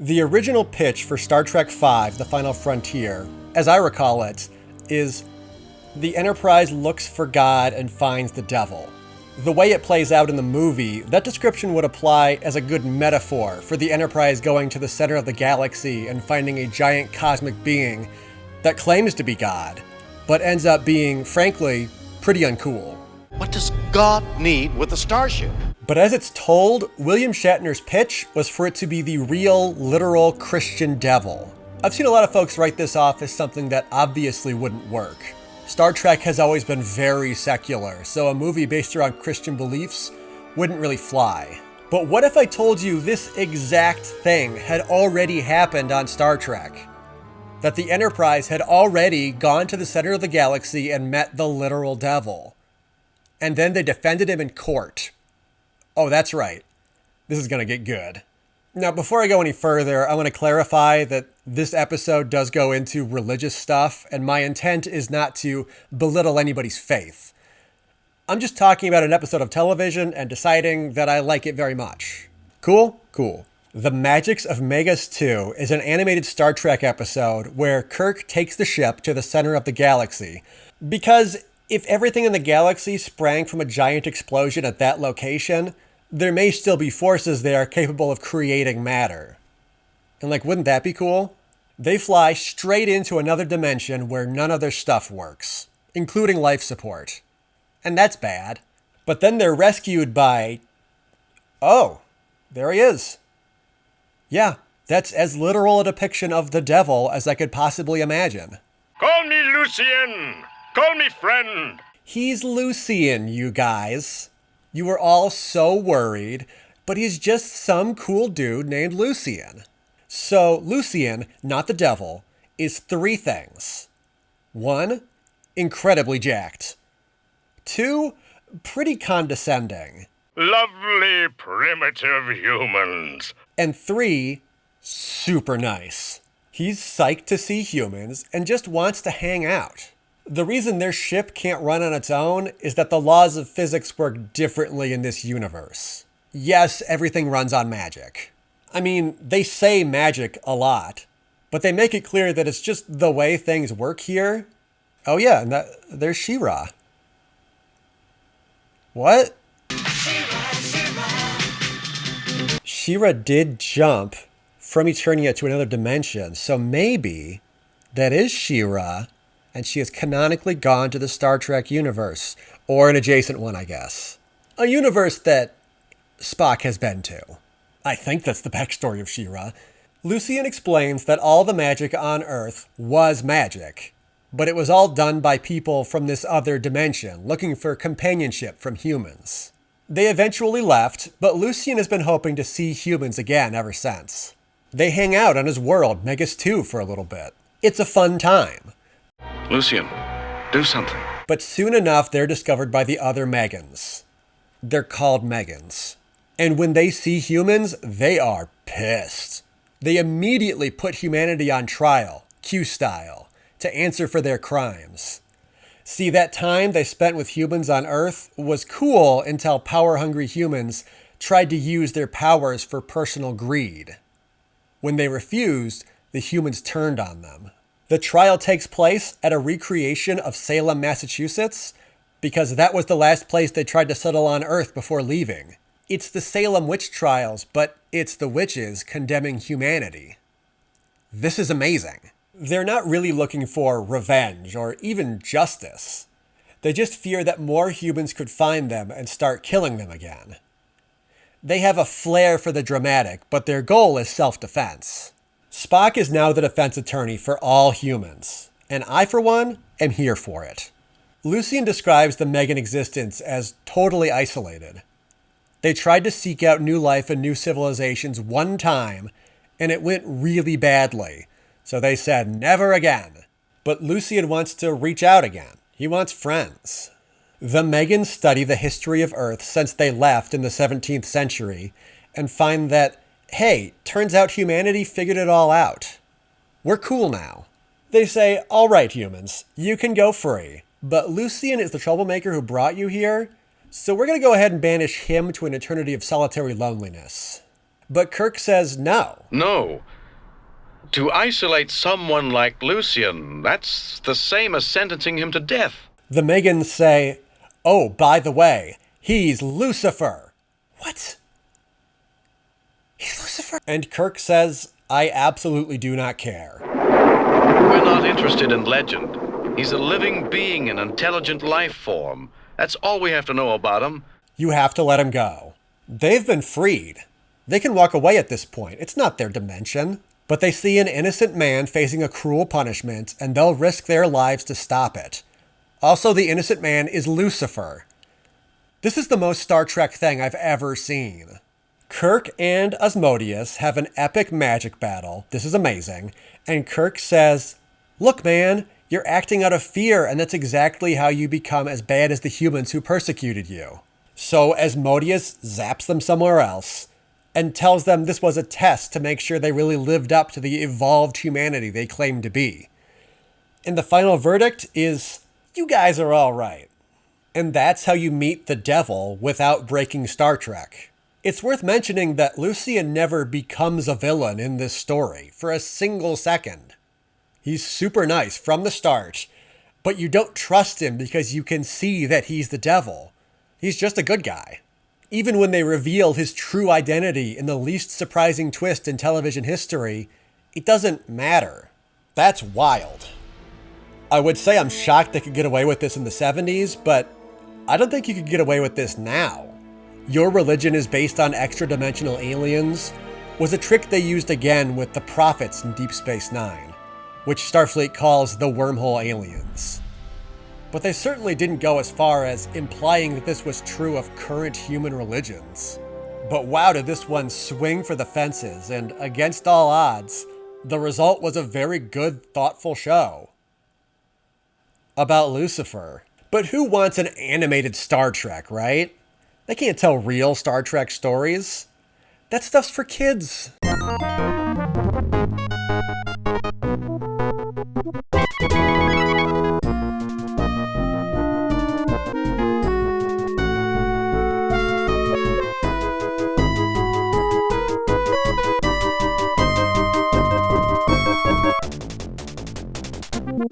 The original pitch for Star Trek V, The Final Frontier, as I recall it, is the Enterprise looks for God and finds the devil. The way it plays out in the movie, that description would apply as a good metaphor for the Enterprise going to the center of the galaxy and finding a giant cosmic being that claims to be God, but ends up being, frankly, pretty uncool. What does God need with a starship? But as it's told, William Shatner's pitch was for it to be the real, literal Christian devil. I've seen a lot of folks write this off as something that obviously wouldn't work. Star Trek has always been very secular, so a movie based around Christian beliefs wouldn't really fly. But what if I told you this exact thing had already happened on Star Trek? That the Enterprise had already gone to the center of the galaxy and met the literal devil. And then they defended him in court. Oh, that's right. This is going to get good. Now, before I go any further, I want to clarify that this episode does go into religious stuff, and my intent is not to belittle anybody's faith. I'm just talking about an episode of television and deciding that I like it very much. Cool? Cool. The Magicks of Megas-Tu is an animated Star Trek episode where Kirk takes the ship to the center of the galaxy. Because if everything in the galaxy sprang from a giant explosion at that location, there may still be forces there capable of creating matter. And wouldn't that be cool? They fly straight into another dimension where none of their stuff works, including life support. And that's bad. But then they're rescued by... Oh, there he is. Yeah, that's as literal a depiction of the devil as I could possibly imagine. Call me Lucien! Call me friend! He's Lucien, you guys. You were all so worried, but he's just some cool dude named Lucien. So Lucien, not the devil, is 3 things. 1, incredibly jacked. 2, pretty condescending. Lovely primitive humans. And 3, super nice. He's psyched to see humans and just wants to hang out. The reason their ship can't run on its own is that the laws of physics work differently in this universe. Yes, everything runs on magic. I mean, they say magic a lot, but they make it clear that it's just the way things work here. Oh yeah, and there's She-Ra. What? She-Ra did jump from Eternia to another dimension, so maybe that is She-Ra, and she has canonically gone to the Star Trek universe, or an adjacent one, I guess. A universe that Spock has been to. I think that's the backstory of She-Ra. Lucien explains that all the magic on Earth was magic, but it was all done by people from this other dimension, looking for companionship from humans. They eventually left, but Lucien has been hoping to see humans again ever since. They hang out on his world, Megas-Tu, for a little bit. It's a fun time. Lucien, do something. But soon enough, they're discovered by the other Megans. They're called Megans. And when they see humans, they are pissed. They immediately put humanity on trial, Q style, to answer for their crimes. See, that time they spent with humans on Earth was cool until power-hungry humans tried to use their powers for personal greed. When they refused, the humans turned on them. The trial takes place at a recreation of Salem, Massachusetts, because that was the last place they tried to settle on Earth before leaving. It's the Salem witch trials, but it's the witches condemning humanity. This is amazing. They're not really looking for revenge or even justice. They just fear that more humans could find them and start killing them again. They have a flair for the dramatic, but their goal is self-defense. Spock is now the defense attorney for all humans, and I, for one, am here for it. Lucien describes the Megan existence as totally isolated. They tried to seek out new life and new civilizations one time, and it went really badly, so they said never again. But Lucien wants to reach out again. He wants friends. The Megans study the history of Earth since they left in the 17th century and find that, hey, turns out humanity figured it all out. We're cool now. They say, all right, humans, you can go free, but Lucien is the troublemaker who brought you here, so we're going to go ahead and banish him to an eternity of solitary loneliness. But Kirk says no. No, To isolate someone like Lucian, that's the same as sentencing him to death. The Megans say, "Oh, by the way, he's Lucifer." What? He's Lucifer? And Kirk says, "I absolutely do not care." We're not interested in legend. He's a living being, an intelligent life form. That's all we have to know about him. You have to let him go. They've been freed. They can walk away at this point. It's not their dimension. But they see an innocent man facing a cruel punishment, and they'll risk their lives to stop it. Also, the innocent man is Lucifer. This is the most Star Trek thing I've ever seen. Kirk and Asmodeus have an epic magic battle. This is amazing. And Kirk says, "Look, man, you're acting out of fear, and that's exactly how you become as bad as the humans who persecuted you." So Asmodeus zaps them somewhere else and tells them this was a test to make sure they really lived up to the evolved humanity they claimed to be. And the final verdict is, you guys are all right. And that's how you meet the devil without breaking Star Trek. It's worth mentioning that Lucian never becomes a villain in this story for a single second. He's super nice from the start, but you don't trust him because you can see that he's the devil. He's just a good guy. Even when they reveal his true identity in the least surprising twist in television history, it doesn't matter. That's wild. I would say I'm shocked they could get away with this in the 70s, but I don't think you could get away with this now. Your religion is based on extra-dimensional aliens was a trick they used again with the prophets in Deep Space Nine, which Starfleet calls the wormhole aliens. But they certainly didn't go as far as implying that this was true of current human religions. But wow, did this one swing for the fences, and against all odds, the result was a very good, thoughtful show about Lucifer. But who wants an animated Star Trek, right? They can't tell real Star Trek stories. That stuff's for kids.